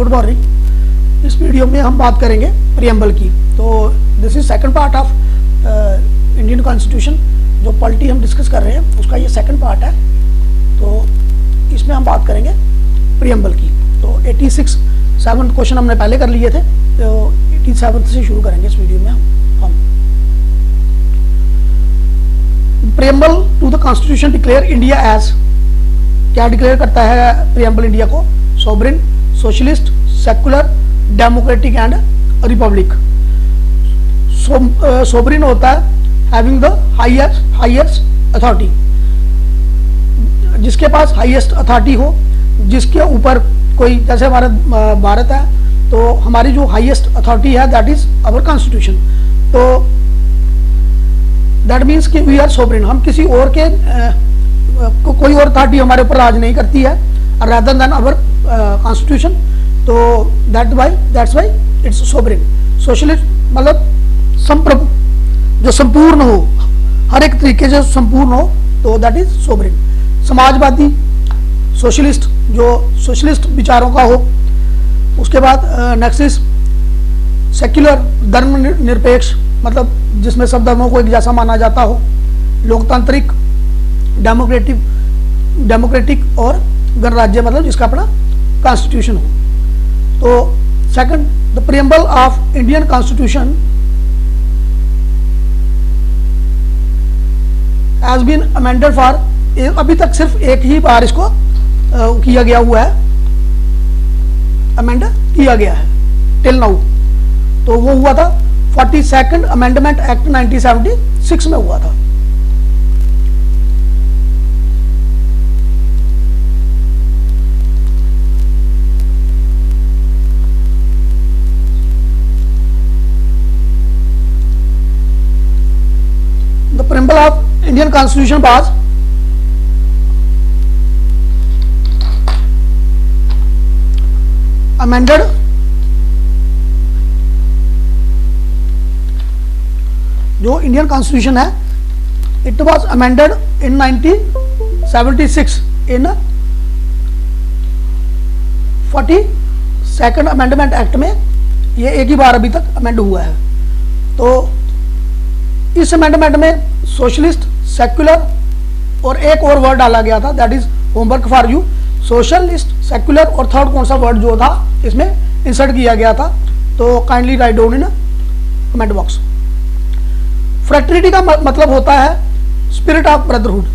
Good morning. इस video में हम बात करेंगे प्रियम्बल की। तो this is second part of Indian constitution. जो पॉलिटी हम डिस्कस कर रहे हैं उसका ये सेकंड पार्ट है। तो इसमें हम बात करेंगे प्रियम्बल की। तो 87 क्वेश्चन हमने पहले कर लिए थे, तो 87 से शुरू करेंगे इस वीडियो में हम। Preamble to the constitution declare India as, क्या डिक्लेयर करता है प्रियम्बल इंडिया को? Sovereign, socialist, secular, democratic and republic. Sovereign होता है हैविंग द हाईएस्ट अथॉरिटी, जिसके पास हाईएस्ट अथॉरिटी हो, जिसके ऊपर कोई, जैसे हमारा भारत है तो हमारी जो हाईएस्ट अथॉरिटी है दैट इज आवर कॉन्स्टिट्यूशन। तो दैट मीन्स कि वी आर सोवरेन, हम किसी और के कोई और अथॉरिटी हमारे ऊपर राज नहीं करती है रादर देन आवर कॉन्स्टिट्यूशन। तो that's why it's sovereign. Socialist मतलब संप्रभु, जो संपूर्ण हो, हर एक तरीके से संपूर्ण हो, तो that is sovereign. Samajwadi, socialist, जो सोशलिस्ट विचारों का हो। उसके बाद नेक्स्ट इज सेक्युलर, धर्म निरपेक्ष, मतलब जिसमें सब धर्मों को एक जैसा माना जाता हो। लोकतांत्रिक, डेमोक्रेटिक और गणराज्य, मतलब जिसका अपना कॉन्स्टिट्यूशन हो। तो second, the preamble of Indian constitution has been amended for, अभी तक सिर्फ एक ही बार इसको किया गया हुआ है, अमेंड किया गया है टिल नाउ। तो वो हुआ था 42nd अमेंडमेंट एक्ट 1976 में हुआ था। The preamble of Indian constitution was amended जो इंडियन कॉन्स्टिट्यूशन है, it was amended in 1976 in 42nd amendment act में। ये एक ही बार अभी तक अमेंड हुआ है। तो इस अमेंडमेंट में सोशलिस्ट, सेक्युलर और एक और वर्ड डाला गया था, that is homework for you. Socialist, secular और थर्ड कौन सा वर्ड जो था इसमें इंसर्ट किया गया था, तो kindly write down in comment box. Fraternity का मतलब होता है स्पिरिट ऑफ ब्रदरहुड,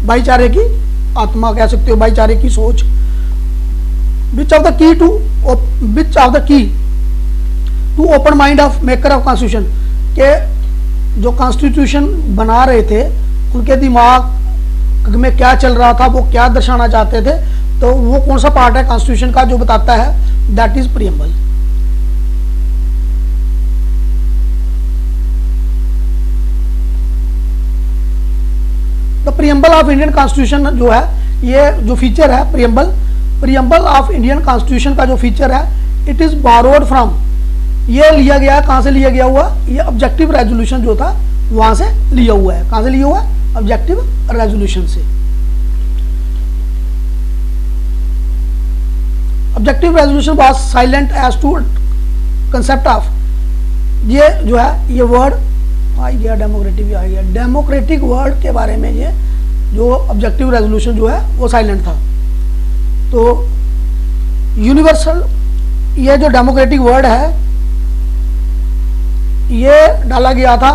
भाईचारे की आत्मा कह सकते हो, भाईचारे की सोच। Which of the key to open mind of maker of constitution, के जो कॉन्स्टिट्यूशन बना रहे थे उनके दिमाग में क्या चल रहा था, वो क्या दर्शाना चाहते थे, तो वो कौन सा पार्ट है कॉन्स्टिट्यूशन का जो बताता है, that is preamble. The preamble of Indian constitution जो है, ये जो फीचर है प्रियम्बल ऑफ इंडियन कॉन्स्टिट्यूशन का जो फीचर है, इट इज बारोड फ्रॉम, ये लिया गया, कहां से लिया गया हुआ? ये ऑब्जेक्टिव रेजोल्यूशन जो था वहां से लिया हुआ है। कहां से लिया हुआ है? ऑब्जेक्टिव रेजोल्यूशन से। Objective resolution was silent as to concept of, ये जो है ये वर्ड आ गया, डेमोक्रेटिक भी आ गया। डेमोक्रेटिक वर्ड के बारे में ये जो ऑब्जेक्टिव रेजोल्यूशन जो है वो साइलेंट था। तो यूनिवर्सल, ये जो डेमोक्रेटिक वर्ड है ये डाला गया था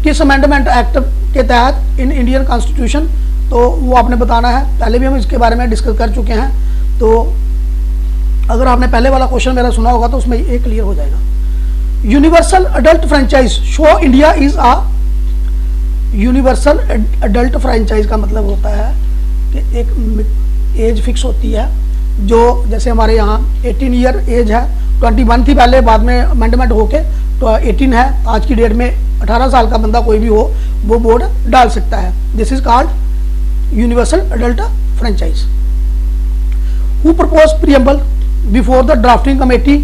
किस अमेंडमेंट एक्ट के तहत इन इंडियन कॉन्स्टिट्यूशन, तो वो आपने बताना है। पहले भी हम इसके बारे में डिस्कस कर चुके हैं, तो अगर आपने पहले वाला क्वेश्चन मेरा सुना होगा तो उसमें ये क्लियर हो जाएगा। Universal adult franchise show India is a, universal adult franchise का मतलब होता है कि एक एज फिक्स होती है, जो जैसे हमारे यहाँ 18 ईयर एज है, 21 थी पहले, बाद में अमेंडमेंट होके तो 18 है। आज की डेट में 18 साल का बंदा कोई भी हो वो वोट डाल सकता है। This is called universal adult franchise. Who propose preamble before the drafting committee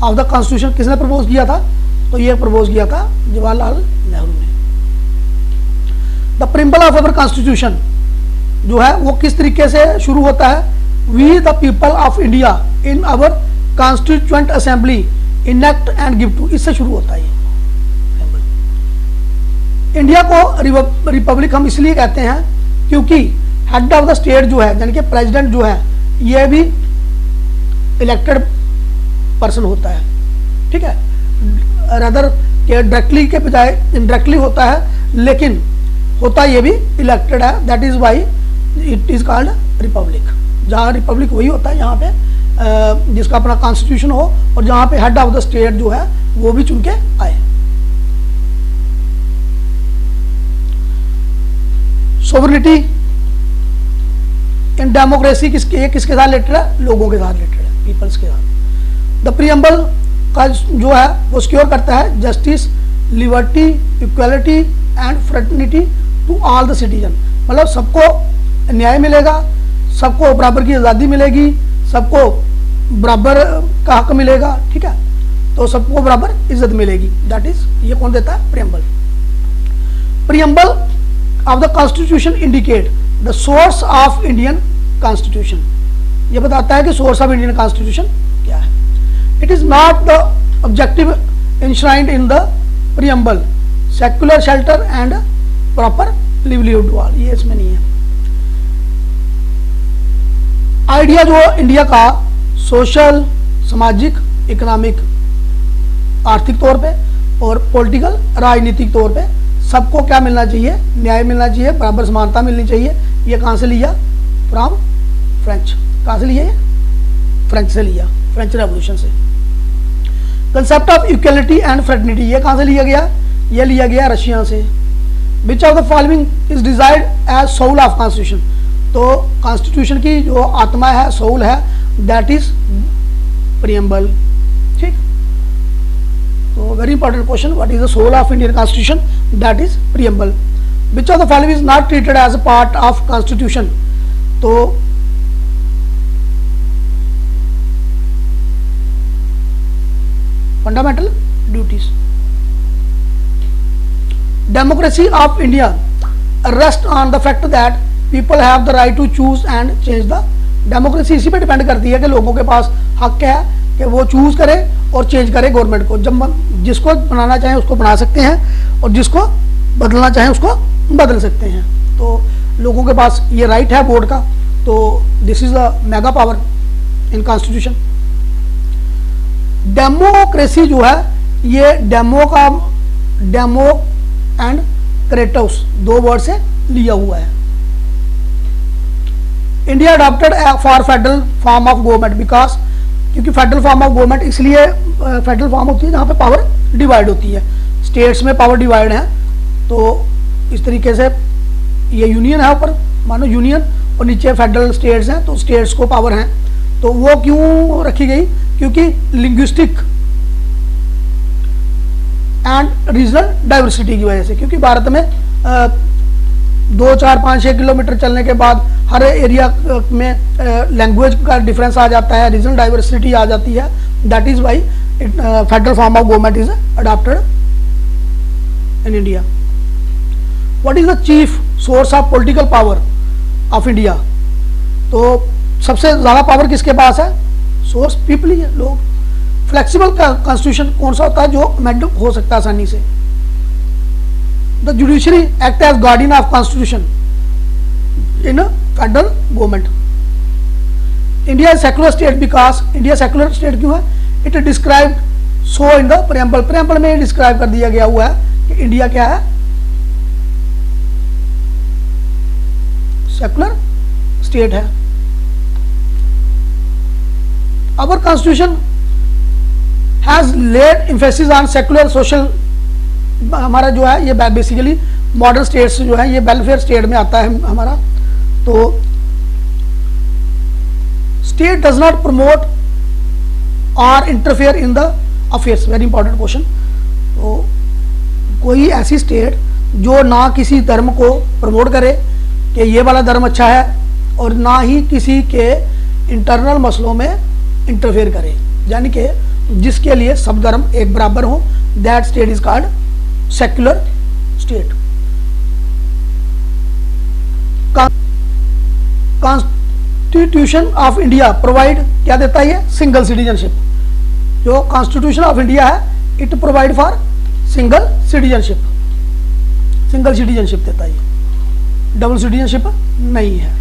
of the constitution, किसने प्रपोज किया था? तो ये प्रपोज किया था जवाहरलाल नेहरू ने। The preamble of our constitution जो है वो किस तरीके से शुरू होता है? We the people of India in our constituent assembly enact and give to, इससे शुरू होता है ये। इंडिया को रिपब्लिक हम इसलिए कहते हैं क्योंकि हेड ऑफ द स्टेट जो है, यानी कि प्रेसिडेंट जो है, ये भी इलेक्टेड पर्सन होता है, ठीक है, रदर के डायरेक्टली के बजाय इनडायरेक्टली होता है, लेकिन होता ये भी इलेक्टेड है। That is why it is called Republic. जहाँ रिपब्लिक वही होता है यहाँ पे जिसका अपना कॉन्स्टिट्यूशन हो और जहाँ पे हेड ऑफ द स्टेट जो है वो भी चुन के आए। सोवरेनिटी इन डेमोक्रेसी किसके साथ रिलेटेड है? लोगों के साथ रिलेटेड है, पीपल्स के साथ। द प्रीएम्बल का जो है वो सिक्योर करता है justice, liberty, equality and fraternity to all the citizen, मतलब सबको न्याय मिलेगा, सबको बराबर की आज़ादी मिलेगी, सबको बराबर का हक मिलेगा, ठीक है, तो सबको बराबर इज्जत मिलेगी। दैट इज, ये कौन देता है? Preamble. Preamble of the constitution indicate the source of Indian constitution, ये बताता है कि सोर्स ऑफ इंडियन कॉन्स्टिट्यूशन क्या है। It is not the objective enshrined in the preamble, secular shelter and proper livelihood wall, ये इसमें नहीं है। आइडिया जो इंडिया का सोशल, सामाजिक, इकोनॉमिक, आर्थिक तौर पे और पॉलिटिकल, राजनीतिक तौर पे सबको क्या मिलना चाहिए? न्याय मिलना चाहिए, बराबर समानता मिलनी चाहिए। ये कहाँ से लिया? From French. कहाँ से लिया? फ्रेंच से लिया, फ्रेंच रेवोल्यूशन से। Concept of equality and fraternity, ये कहाँ से लिया गया? ये लिया गया रशिया से। Which of the following is desired as soul of constitution, तो कॉन्स्टिट्यूशन की जो आत्मा है, सोल है, दैट इज प्रीएम्बल, ठीक। तो very important question, what is the soul of Indian constitution? That is preamble. Which of the following is not treated as a part of constitution, तो fundamental duties. Democracy of India rest on the fact that people have the right to choose and change the, democracy इसी पे depend करती है कि लोगों के पास हक है कि वो चूज करे और चेंज करे गवर्नमेंट को। जब जिसको बनाना चाहें उसको बना सकते हैं और जिसको बदलना चाहें उसको बदल सकते हैं। तो लोगों के पास ये राइट है वोट का, तो this is a mega power in constitution. Democracy जो है ये डेमो एंड क्रेटोस दो वर्ड से लिया हुआ है। India adopted for federal form of government because, क्योंकि फेडरल फॉर्म ऑफ गवर्नमेंट इसलिए फेडरल फॉर्म होती है जहाँ पे पावर डिवाइड होती है, स्टेट्स में पावर डिवाइड है। तो इस तरीके से ये यूनियन है, ऊपर मानो यूनियन और नीचे फेडरल स्टेट्स हैं, तो स्टेट्स को पावर हैं। तो वो क्यों रखी गई? क्योंकि लिंग्विस्टिक एंड रीजनल डाइवर्सिटी की वजह से, क्योंकि भारत में 2, 4, 5, 6 किलोमीटर चलने के बाद हर एरिया में लैंग्वेज का डिफरेंस आ जाता है, रीजनल डाइवर्सिटी आ जाती है। That is why federal form of government is adopted in India. What is the chief source of political power of India, तो सबसे ज्यादा पावर किसके पास है? सोर्स पीपल ही है, लोग। फ्लेक्सिबल कॉन्स्टिट्यूशन कौन सा होता है? जो अमेंड हो सकता है आसानी से। The judiciary act as guardian of constitution in federal government. India secular state because, India secular state क्यों है? It describe so in the preamble, preamble में डिस्क्राइब कर दिया गया हुआ है कि इंडिया क्या है? सेक्युलर स्टेट है। Our constitution has laid emphasis on secular social, हमारा जो है ये बेसिकली मॉडर्न स्टेट्स जो है ये वेलफेयर स्टेट में आता है हमारा। तो स्टेट डज नॉट प्रमोट और interfere in the affairs, very important question. तो कोई ऐसी स्टेट जो ना किसी धर्म को प्रमोट करे कि ये वाला धर्म अच्छा है और ना ही किसी के इंटरनल मसलों में इंटरफेयर करे, यानी कि जिसके लिए सब धर्म एक बराबर हो, that state is called secular state. Constitution of India provide क्या देता है? ये सिंगल सिटीजनशिप, जो कॉन्स्टिट्यूशन ऑफ इंडिया है it provide for single citizenship देता है, ये डबल सिटीजनशिप नहीं है।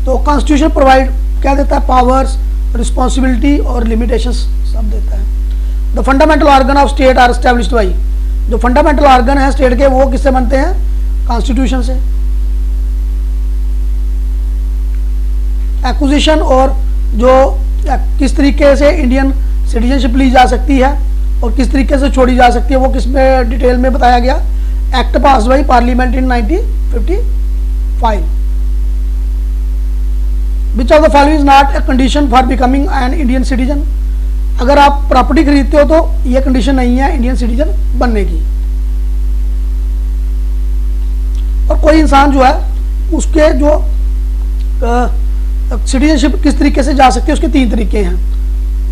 तो कॉन्स्टिट्यूशन प्रोवाइड क्या देता है, पावर्स, रिस्पॉन्सिबिलिटी और लिमिटेशंस सब देता है। The fundamental organ of state are established by, जो फंडामेंटल ऑर्गन है स्टेट के वो किससे बनते हैं, कॉन्स्टिट्यूशन से। एक्विजिशन और जो किस तरीके से इंडियन सिटीजनशिप ली जा सकती है और किस तरीके से छोड़ी जा सकती है वो किस में डिटेल में बताया गया, act pass by parliament in 1955। Which of the following is not a condition for becoming an Indian citizen, अगर आप प्रॉपर्टी खरीदते हो तो ये कंडीशन नहीं है इंडियन सिटीजन बनने की। और कोई इंसान जो है उसके जो सिटीजनशिप किस तरीके से जा सकती है उसके 3 तरीके हैं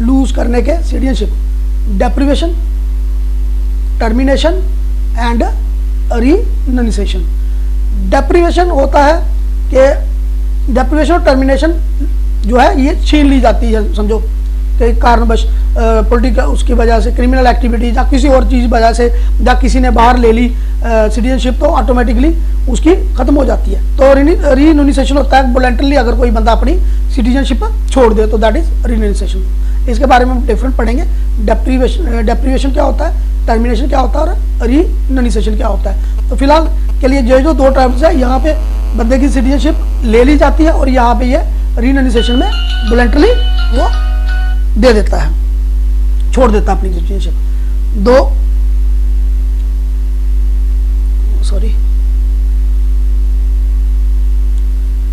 लूज करने के citizenship, deprivation, termination and renunciation. Deprivation होता है कि डेप्रिवेशन और टर्मिनेशन जो है ये छीन ली जाती है, समझो कि कारणवश पॉलिटिकल उसकी वजह से, क्रिमिनल एक्टिविटी या किसी और चीज़ वजह से, या किसी ने बाहर ले ली सिटीजनशिप तो ऑटोमेटिकली उसकी खत्म हो जाती है। तो रिनोनिसेशन होता है वॉलंटरली अगर कोई बंदा अपनी सिटीजनशिप छोड़ दे तो दैट इज रिनोनिसेशन। इसके बारे में हम डिफरेंट पढ़ेंगे, डेप्रिवेशन क्या होता है, टर्मिनेशन क्या होता है और रिनोनिसेशन क्या होता है। तो फिलहाल के लिए जो 2 टर्म्स है, यहाँ पे बंदे की सिटीजनशिप ले ली जाती है और यहाँ पे ये रिनोनिसेशन में वॉलंटरली वो दे देता है, छोड़ देता है अपनी citizenship.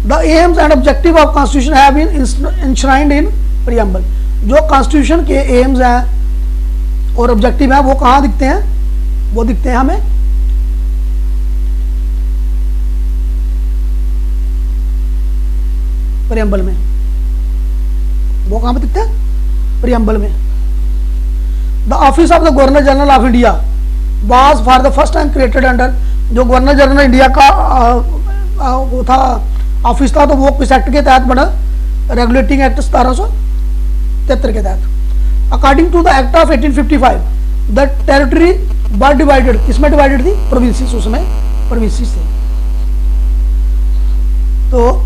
The aims and objective of constitution have been enshrined in preamble. जो कॉन्स्टिट्यूशन के एम्स हैं और ऑब्जेक्टिव हैं वो कहाँ दिखते हैं, वो दिखते हैं हमें प्रीएम्बल में। वो कहाँ पे दिखते हैं, प्रीएम्बल में। The office of the governor general of India was for the first time created under, जो गवर्नर जनरल इंडिया का वो था ऑफिस था, तो वो किस एक्ट के तहत बना, रेगुलेटिंग एक्ट 1773 के तहत। According to the act of 1855 the territory were divided, किसमें डिवाइडेड थी, प्रोविंसेस, उसमें प्रोविंसेस थे। तो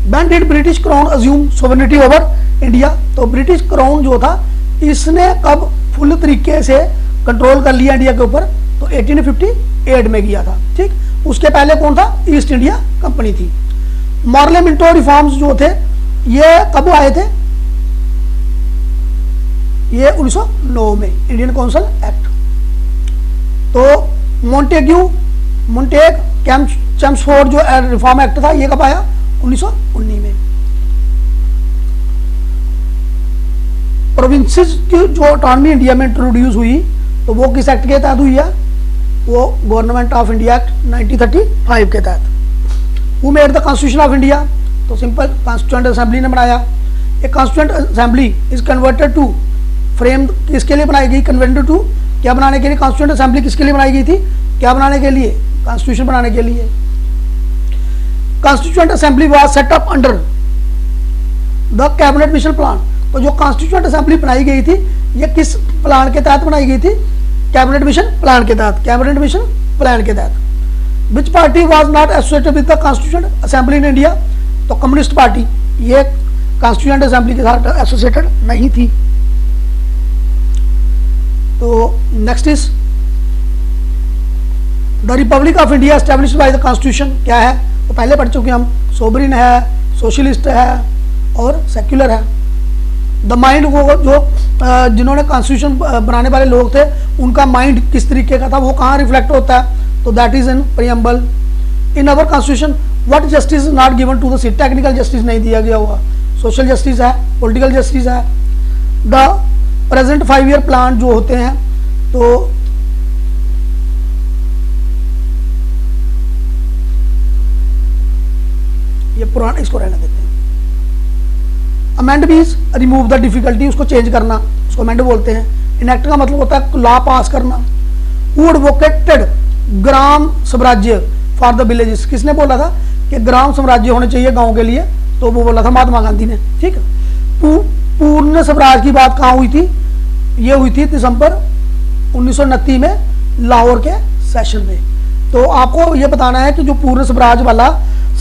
When did British Crown assume sovereignty over India? तो ब्रिटिश क्राउन जो था इसने कब फुल तरीके से कंट्रोल कर लिया इंडिया के ऊपर, तो 1858 में किया था। ठीक, उसके पहले कौन था, ईस्ट इंडिया कंपनी थी। मॉर्ले मिंटो रिफॉर्म्स जो थे ये कब आए थे, ये 1909 में, इंडियन काउंसिल एक्ट। तो मोंटेग चैम्सफोर्ड जो रिफॉर्म एक्ट था ये कब आया, 1919 में। प्रोविंसेस की जो ऑटोनॉमी इंडिया में इंट्रोड्यूस हुई तो वो किस एक्ट के तहत हुई है, वो गवर्नमेंट ऑफ इंडिया एक्ट 1935 के तहत। Who made the constitution of India, तो सिंपल कॉन्स्टिट्यूएंट असेंबली ने बनाया। एक constituent assembly is converted to frame, किसके लिए बनाई गई, कन्वर्टेड टू क्या बनाने के लिए, कॉन्स्टिट्यूएंट असेंबली किसके लिए बनाई गई थी, क्या बनाने के लिए, कॉन्स्टिट्यूशन बनाने के लिए। Constituent assembly was set up under the cabinet mission plan, तो जो कॉन्स्टिट्यूएंट असेंबली बनाई गई थी ये किस प्लान के तहत बनाई गई थी, कैबिनेट मिशन प्लान के तहत, कैबिनेट मिशन प्लान के तहत। विच party was not associated with the constituent assembly in India, तो कम्युनिस्ट पार्टी ये कॉन्स्टिट्यूएंट असेंबली के साथ एसोसिएटेड नहीं थी। तो next is the Republic of India established by the constitution क्या है, तो पहले पढ़ चुके हम, सोवरिन है, सोशलिस्ट है और सेक्युलर है। द माइंड, वो जो जिन्होंने कॉन्स्टिट्यूशन बनाने वाले लोग थे उनका माइंड किस तरीके का था वो कहाँ रिफ्लेक्ट होता है, तो that is in preamble. In our constitution what justice is not given to the city, technical justice नहीं दिया गया हुआ, सोशल जस्टिस है, पॉलिटिकल जस्टिस है। द प्रेजेंट 5 ईयर प्लान जो होते हैं तो ये पुराना, इसको रहने देते हैं। Amend means remove the difficulty, उसको चेंज करना, उसको अमेंड बोलते हैं। इनेक्ट का मतलब होता है लॉ पास करना। हु एडवोकेटेड ग्राम स्वराज्य फॉर द विलेजेस, किसने बोला था कि ग्राम स्वराज्य होने चाहिए गांव के लिए, तो वो बोला था महात्मा गांधी ने, ठीक है। पूर्ण स्वराज की बात कहाँ हुई थी? ये हुई थी दिसंबर 1929 में लाहौर के सेशन में। तो आपको ये बताना है कि जो पूर्ण स्वराज वाला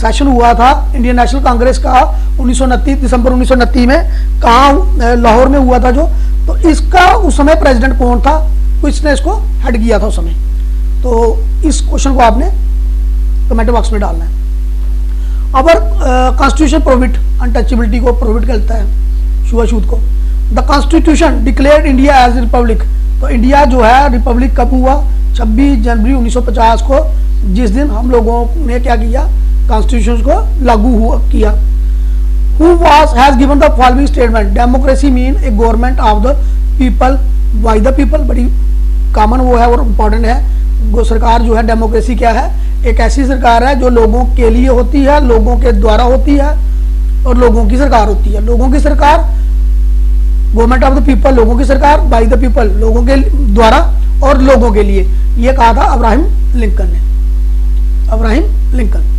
सेशन हुआ था इंडियन नेशनल कांग्रेस का 1929 दिसंबर 1929 में, कहाँ? लाहौर में हुआ था जो। तो इसका उस समय प्रेसिडेंट कौन था? किसने इसको हेड किया था उस समय? तो इस क्वेश्चन को आपने कमेंट बॉक्स में डालना है। अवर कॉन्स्टिट्यूशन प्रोहिबिट अनटचेबिलिटी को प्रोहिबिट करता है, छुआछूत को। The constitution declared India as republic. तो इंडिया जो है रिपब्लिक कब हुआ? 26 जनवरी 1950 को, जिस दिन हम लोगों ने क्या किया? कॉन्स्टिट्यूशन को लागू किया। Who has given the following statement? Democracy mean a government of the people by the people। बड़ी कॉमन वो है और इम्पोर्टेंट है। वो सरकार जो है, डेमोक्रेसी क्या है? एक ऐसी सरकार है जो लोगों के लिए होती है, लोगों के द्वारा होती है, और लोगों की सरकार होती है। लोगों की सरकार, गवर्नमेंट ऑफ द पीपल, लोगों की सरकार, बाय द पीपल, लोगों के द्वारा और लोगों के लिए। ये कहा था अब्राहम लिंकन ने, Abraham Lincoln.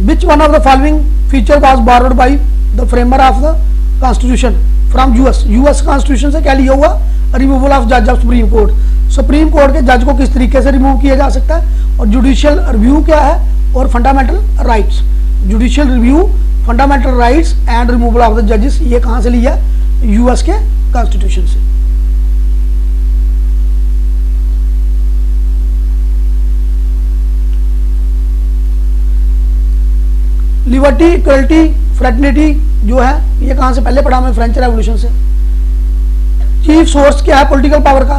Which one of the following feature was borrowed by the framer of the constitution from US? US constitution से क्या लिया हुआ? रिमूवल ऑफ जज of supreme court. Supreme court के जज को किस तरीके से रिमूव किया जा सकता है? और जुडिशियल रिव्यू क्या है? और fundamental rights. Judicial review, fundamental rights and removal of the जजेस, ये कहां से लिया? यूएस के कॉन्स्टिट्यूशन से। लिबर्टी, इक्वलिटी, फ्रेटर्निटी जो है, ये कहां से? पहले पढ़ा मैं, फ्रेंच रेवोल्यूशन से। चीफ सोर्स क्या है पॉलिटिकल पावर का?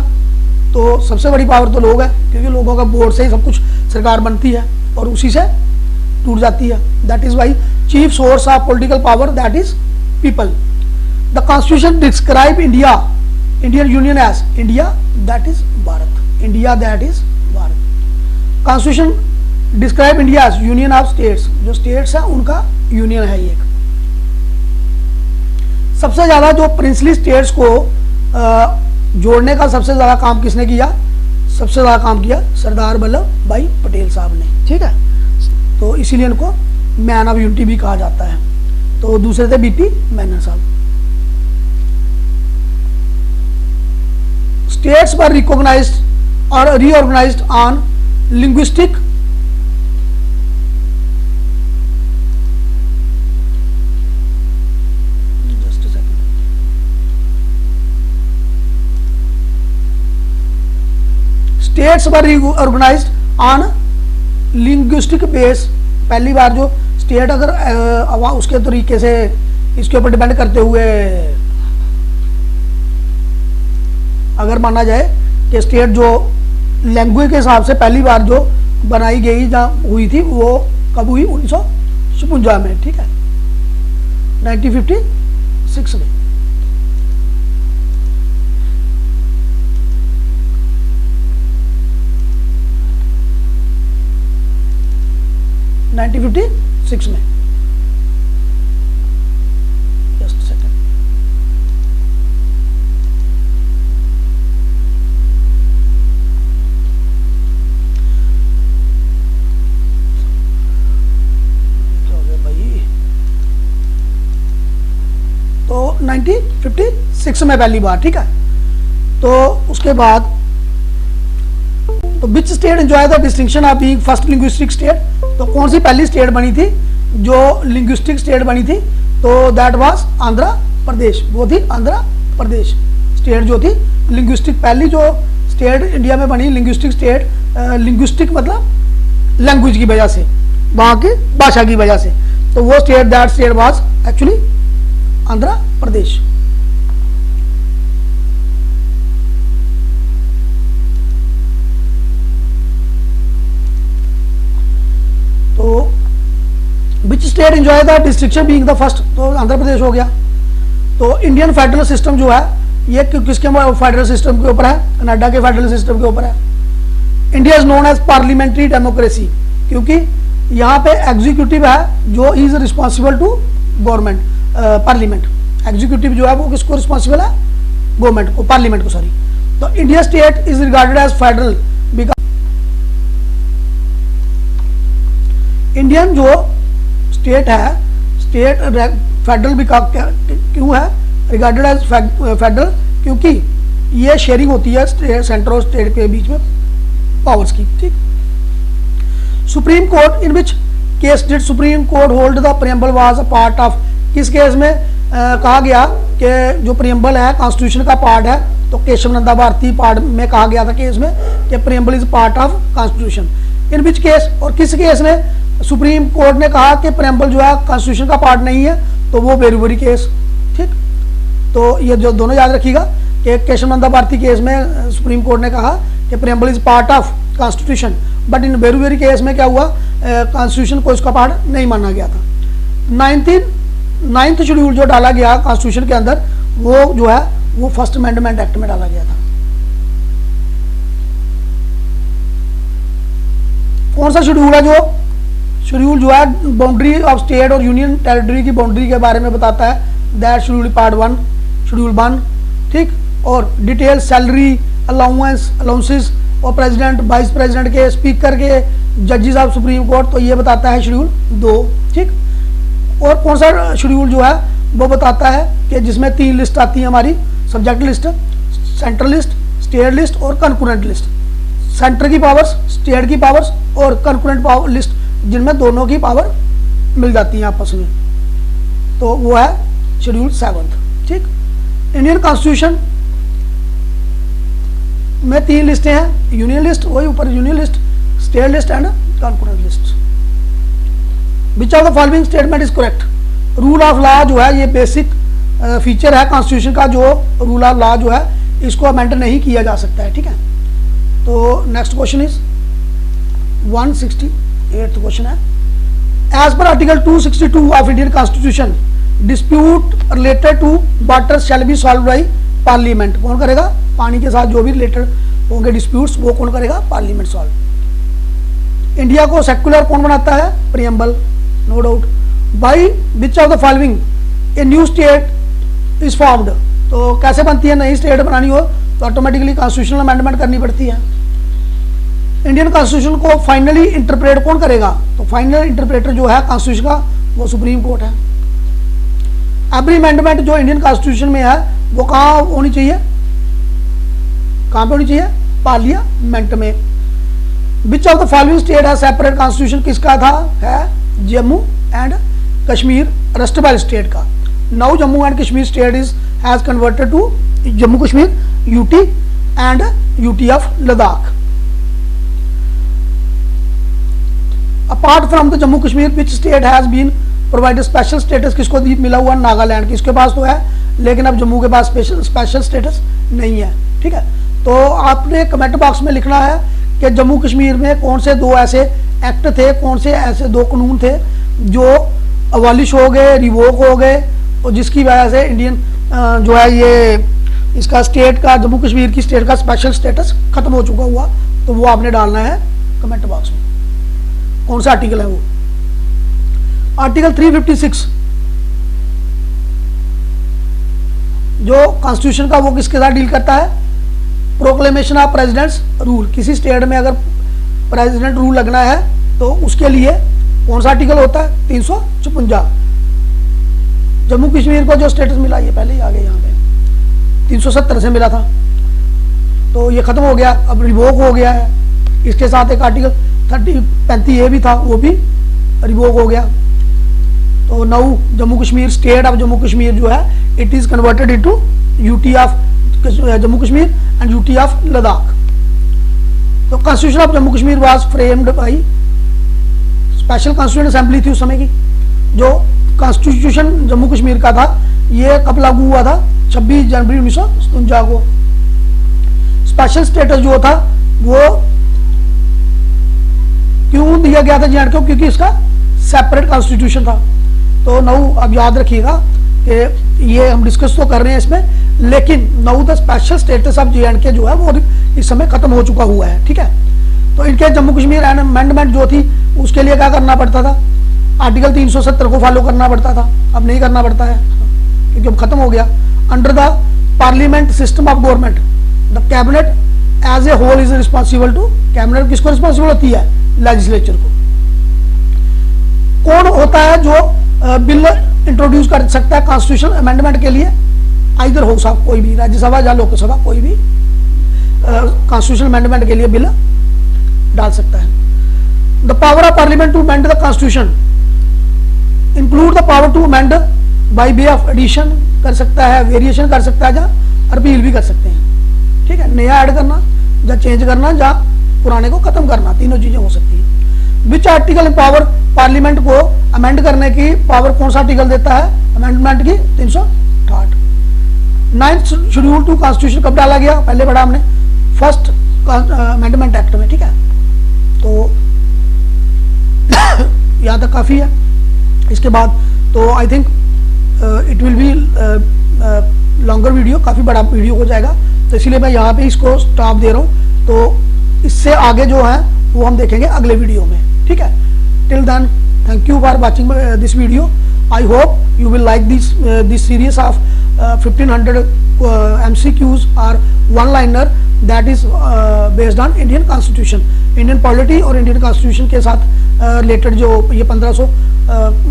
तो सबसे बड़ी पावर तो लोग है, क्योंकि लोगों का वोट से ही सब कुछ सरकार बनती है और उसी से टूट जाती है। That is why chief source of political power that is people. The constitution describe India, Indian union as India that is Bharat, India that is Bharat. Constitution describe India as union of states, जो states है उनका union है ये। सबसे ज्यादा जो princely states को जोड़ने का सबसे ज्यादा काम किसने किया? सबसे ज्यादा काम किया सरदार वल्लभ भाई पटेल साहब ने, ठीक है। तो इसीलिए इनको मैन ऑफ यूनिटी भी कहा जाता है। तो दूसरे थे बीपी मैनन साहब। स्टेट्स वर रिकॉग्नाइज्ड और reorganised on linguistic states were organised on linguistic base. पहली बार जो स्टेट अगर उसके तरीके से इसके ऊपर डिपेंड करते हुए अगर माना जाए कि स्टेट जो लैंग्वेज के हिसाब से पहली बार जो बनाई गई जहाँ हुई थी वो कब हुई? 1956 में, ठीक है, 1956 में। (1956) में। Just second. क्या हो गया भाई? तो 1956 में पहली बार, ठीक है। तो उसके बाद तो which state enjoy the distinction of being first linguistic state? तो कौन सी पहली स्टेट बनी थी जो लिंग्विस्टिक स्टेट बनी थी? तो दैट वाज आंध्र प्रदेश, वो थी आंध्र प्रदेश स्टेट जो थी लिंग्विस्टिक। पहली जो स्टेट इंडिया में बनी लिंग्विस्टिक स्टेट, लिंग्विस्टिक मतलब लैंग्वेज की वजह से, वहाँ की भाषा की वजह से। तो वो state, that state was actually Andhra Pradesh. तो which state enjoy the distinction being the first? तो आंध्र प्रदेश हो गया। तो इंडियन फेडरल सिस्टम जो है ये किसके फेडरल सिस्टम के ऊपर है? कनाडा के फेडरल सिस्टम के ऊपर है। India is known as parliamentary democracy, क्योंकि यहाँ पे एग्जीक्यूटिव है जो is responsible to government, parliament. Executive जो है वो किसको रिस्पॉन्सिबल है? गवर्नमेंट को, पार्लियामेंट को, सॉरी। तो India state is regarded as federal because Indian जो स्टेट है, स्टेट फेडरल भी क्यों है रिगार्डेड एज फेडरल, क्योंकि ये शेयरिंग होती है सेंटर और स्टेट के बीच में पावर्स की। ठीक, supreme court in which case did supreme court hold the preamble was a part of, किस केस में कहा गया कि जो प्रियम्बल है कॉन्स्टिट्यूशन का पार्ट है, तो केशव नंदा भारती पार्ट में कहा गया था केस में कि preamble is part of constitution. In which case, और किस केस में सुप्रीम कोर्ट ने कहा कि प्रियम्बल जो है कॉन्स्टिट्यूशन का पार्ट नहीं है, तो वो वेरूवरी केस। ठीक, तो ये जो दोनों याद रखिएगा कि केशव नंदा भारती केस में सुप्रीम कोर्ट ने कहा कि preamble is part of constitution, but in वेरूवरी केस में क्या हुआ, कॉन्स्टिट्यूशन को इसका पार्ट नहीं माना गया था। नाइन्थ शेड्यूल जो डाला गया कॉन्स्टिट्यूशन के अंदर, वो जो है वो फर्स्ट अमेंडमेंट एक्ट में डाला गया था। कौन सा शेड्यूल है, जो शेड्यूल जो है बाउंड्री ऑफ स्टेट और यूनियन टेरिटरी की बाउंड्री के बारे में बताता है, दैट शेड्यूल पार्ट 1 शेड्यूल 1। ठीक, और डिटेल सैलरी अलाउंसेस और प्रेसिडेंट वाइस प्रेसिडेंट के, स्पीकर के, जजेस ऑफ सुप्रीम कोर्ट, तो ये बताता है शेड्यूल 2। ठीक, और कौन सा शेड्यूल जो है वो बताता है कि जिसमें 3 लिस्ट आती है हमारी, subject list, central list, state list और कंकरेंट लिस्ट। सेंटर की पावर्स, स्टेट की पावर्स और कंकरेंट पावर लिस्ट, जिनमें दोनों की पावर मिल जाती है आपस में, तो वो है शेड्यूल 7। ठीक, इंडियन कॉन्स्टिट्यूशन में 3 लिस्टें हैं, यूनियन लिस्ट, वही ऊपर union list, state list and concurrent list. Which of the following statement is correct, rule of law जो है ये बेसिक फीचर है कॉन्स्टिट्यूशन का, जो रूल ऑफ लॉ जो है इसको अमेंड नहीं किया जा सकता है। ठीक है, तो next question is 168th question है, as per article 262 of Indian constitution dispute related to water shall be solved by parliament. कौन करेगा, पानी के साथ जो भी रिलेटेड होंगे डिस्प्यूट्स वो कौन करेगा, पार्लियामेंट सॉल्व। इंडिया को सेक्युलर कौन बनाता है, preamble, no doubt. By which of the following a new state is formed, तो कैसे बनती है, नई स्टेट बनानी हो तो ऑटोमेटिकली कॉन्स्टिट्यूशनल अमेंडमेंट करनी पड़ती है। इंडियन कॉन्स्टिट्यूशन को फाइनली इंटरप्रेट कौन करेगा, तो फाइनल इंटरप्रेटर जो है कॉन्स्टिट्यूशन का वो सुप्रीम कोर्ट है। एवरी अमेंडमेंट जो इंडियन कॉन्स्टिट्यूशन में है वो कहाँ होनी चाहिए, कहाँ पे होनी चाहिए, पार्लियामेंट में। Which of the following state है सेपरेट कॉन्स्टिट्यूशन, किसका था, है जम्मू एंड कश्मीर रेस्टेबल स्टेट का। Now Jammu and Kashmir state is has converted to Jammu Kashmir, UT and UT of Ladakh. Apart from the Jammu Kashmir which state has been provided special status, किसको मिला हुआ, नागालैंड, किसके पास तो है, लेकिन अब जम्मू के पास स्पेशल स्टेटस नहीं है। ठीक है, तो आपने कमेंट बॉक्स में लिखना है कि जम्मू कश्मीर में कौन से 2 ऐसे एक्ट थे, कौन से ऐसे 2 कानून थे जो अबॉलिश हो गए, रिवोक हो गए, और जिसकी वजह से इंडियन जो है ये इसका स्टेट का, जम्मू कश्मीर की स्टेट का स्पेशल स्टेटस खत्म हो चुका हुआ, तो वो आपने डालना है कमेंट बॉक्स में। कौन सा आर्टिकल है वो, आर्टिकल 356 जो कॉन्स्टिट्यूशन का, वो किसके साथ डील करता है, प्रोक्लेमेशन ऑफ प्रेसिडेंट्स रूल। किसी स्टेट में अगर प्रेसिडेंट रूल लगना है तो उसके लिए कौन सा आर्टिकल होता है, 356। जम्मू कश्मीर को जो स्टेटस मिला, ये पहले ही आ गया, यहाँ पे 370 से मिला था, तो ये खत्म हो गया, अब रिवोक हो गया है। इसके साथ एक आर्टिकल 35A भी था, वो भी रिवोक हो गया। तो now Jammu Kashmir, state of Jammu Kashmir जो है it is converted into UT of Jammu Kashmir and UT of Ladakh. तो constitution of Jammu Kashmir was framed by special constituent assembly थी उस समय की। जो कॉन्स्टिट्यूशन जम्मू कश्मीर का था ये कब लागू हुआ था, 26 जनवरी 1957 को। स्पेशल स्टेटस जो था वो क्यों दिया गया था जे&के को, क्योंकि इसका सेपरेट कॉन्स्टिट्यूशन था। तो नाउ अब याद रखिएगा कि ये हम डिस्कस तो कर रहे हैं इसमें, लेकिन now the special status of जे&के जो है वो इस समय खत्म हो चुका हुआ है। ठीक है, तो इनके जम्मू कश्मीर अमेंडमेंट जो थी उसके लिए क्या करना पड़ता था, आर्टिकल 370 को फॉलो करना पड़ता था, अब नहीं करना पड़ता है क्योंकि अब खत्म हो गया। Under the parliament system of government the cabinet as a whole is responsible to, cabinet किसको रिस्पॉन्सिबल होती है, लेजिस्लेचर को। कौन होता है जो बिल इंट्रोड्यूस कर सकता है कॉन्स्टिट्यूशन अमेंडमेंट के लिए, आइदर हाउस ऑफ, कोई भी राज्यसभा या लोकसभा, कोई भी कॉन्स्टिट्यूशन अमेंडमेंट के लिए बिल डाल सकता है। The power of parliament to amend the constitution include the power to amend by way of addition कर सकता है, वेरिएशन कर सकता है, या रिपील भी कर सकते हैं। ठीक है, नया ऐड करना या चेंज करना या पुराने को खत्म करना, तीनों चीजें हो सकती है। विच आर्टिकल पावर पार्लियामेंट को अमेंड करने की पावर कौन सा आर्टिकल देता है अमेंडमेंट की? 368। 9th शेड्यूल टू कॉन्स्टिट्यूशन कब डाला गया? पहले पढ़ा हमने, फर्स्ट अमेंडमेंट एक्ट में। ठीक है, तो यहाँ तक काफी है। इसके बाद तो I think it will be longer video, काफी बड़ा वीडियो हो जाएगा, तो इसीलिए मैं यहाँ पे इसको स्टॉप दे रहा हूँ। तो इससे आगे जो है वो हम देखेंगे अगले वीडियो में। ठीक है, till then thank you for watching this video. I hope you will like this series of 1500 MCQs or one-liner that is based on Indian Constitution, Indian polity और Indian Constitution के साथ रिलेटेड जो ये 1500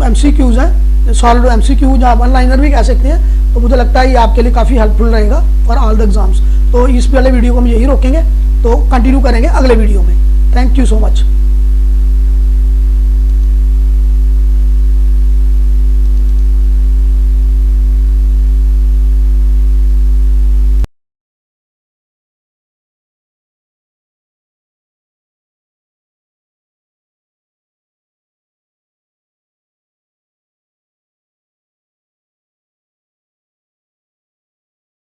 MCQs हैं, solve MCQ या one-liner भी कह सकते हैं। तो मुझे लगता है ये आपके लिए काफ़ी हेल्पफुल रहेगा फॉर ऑल द एग्जाम्स। तो इस वाले वीडियो को हम यही रोकेंगे, तो कंटिन्यू करेंगे अगले वीडियो में। Thank you so much.